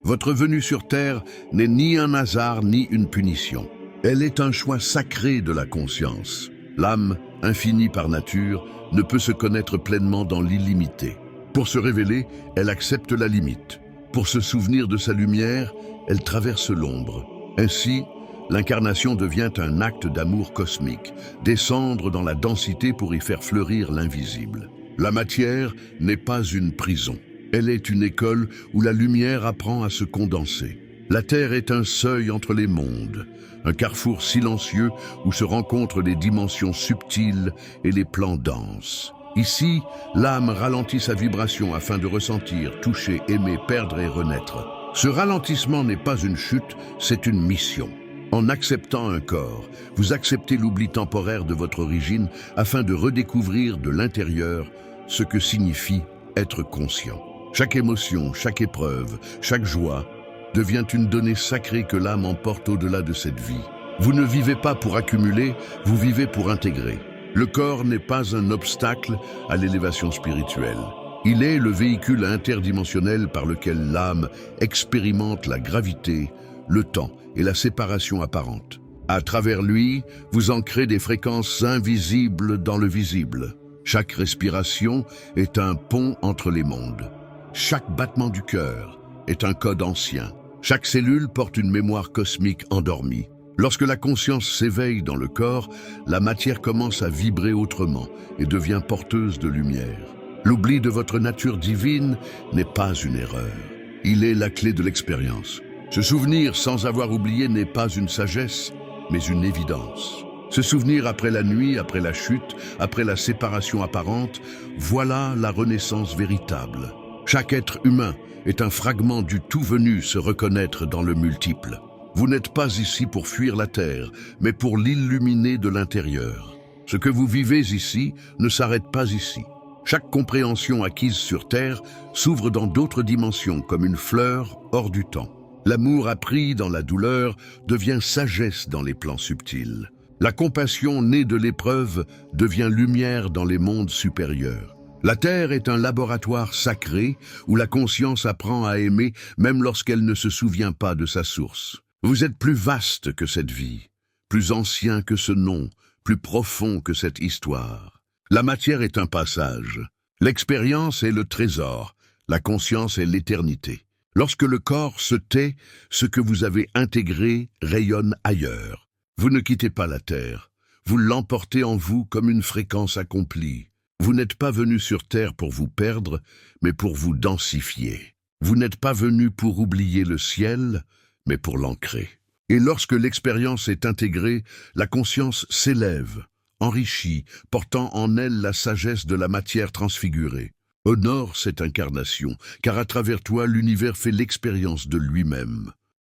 Votre venue sur Terre n'est ni un hasard ni une punition. Elle est un choix sacré de la conscience. L'âme, infinie par nature, ne peut se connaître pleinement dans l'illimité. Pour se révéler, elle accepte la limite. Pour se souvenir de sa lumière, elle traverse l'ombre. Ainsi, l'incarnation devient un acte d'amour cosmique, descendre dans la densité pour y faire fleurir l'invisible. La matière n'est pas une prison. Elle est une école où la lumière apprend à se condenser. La Terre est un seuil entre les mondes, un carrefour silencieux où se rencontrent les dimensions subtiles et les plans denses. Ici, l'âme ralentit sa vibration afin de ressentir, toucher, aimer, perdre et renaître. Ce ralentissement n'est pas une chute, c'est une mission. En acceptant un corps, vous acceptez l'oubli temporaire de votre origine afin de redécouvrir de l'intérieur ce que signifie être conscient. Chaque émotion, chaque épreuve, chaque joie devient une donnée sacrée que l'âme emporte au-delà de cette vie. Vous ne vivez pas pour accumuler, vous vivez pour intégrer. Le corps n'est pas un obstacle à l'élévation spirituelle. Il est le véhicule interdimensionnel par lequel l'âme expérimente la gravité, le temps et la séparation apparente. À travers lui, vous ancrez des fréquences invisibles dans le visible. Chaque respiration est un pont entre les mondes. Chaque battement du cœur est un code ancien. Chaque cellule porte une mémoire cosmique endormie. Lorsque la conscience s'éveille dans le corps, la matière commence à vibrer autrement et devient porteuse de lumière. L'oubli de votre nature divine n'est pas une erreur. Il est la clé de l'expérience. Se souvenir sans avoir oublié n'est pas une sagesse, mais une évidence. Se souvenir après la nuit, après la chute, après la séparation apparente, voilà la renaissance véritable. Chaque être humain est un fragment du tout venu se reconnaître dans le multiple. Vous n'êtes pas ici pour fuir la terre, mais pour l'illuminer de l'intérieur. Ce que vous vivez ici ne s'arrête pas ici. Chaque compréhension acquise sur terre s'ouvre dans d'autres dimensions comme une fleur hors du temps. L'amour appris dans la douleur devient sagesse dans les plans subtils. La compassion née de l'épreuve devient lumière dans les mondes supérieurs. La Terre est un laboratoire sacré où la conscience apprend à aimer même lorsqu'elle ne se souvient pas de sa source. Vous êtes plus vaste que cette vie, plus ancien que ce nom, plus profond que cette histoire. La matière est un passage. L'expérience est le trésor, la conscience est l'éternité. Lorsque le corps se tait, ce que vous avez intégré rayonne ailleurs. Vous ne quittez pas la Terre, vous l'emportez en vous comme une fréquence accomplie. Vous n'êtes pas venu sur Terre pour vous perdre, mais pour vous densifier. Vous n'êtes pas venu pour oublier le ciel, mais pour l'ancrer. Et lorsque l'expérience est intégrée, la conscience s'élève, enrichie, portant en elle la sagesse de la matière transfigurée. Honore cette incarnation, car à travers toi, l'univers fait l'expérience de lui-même.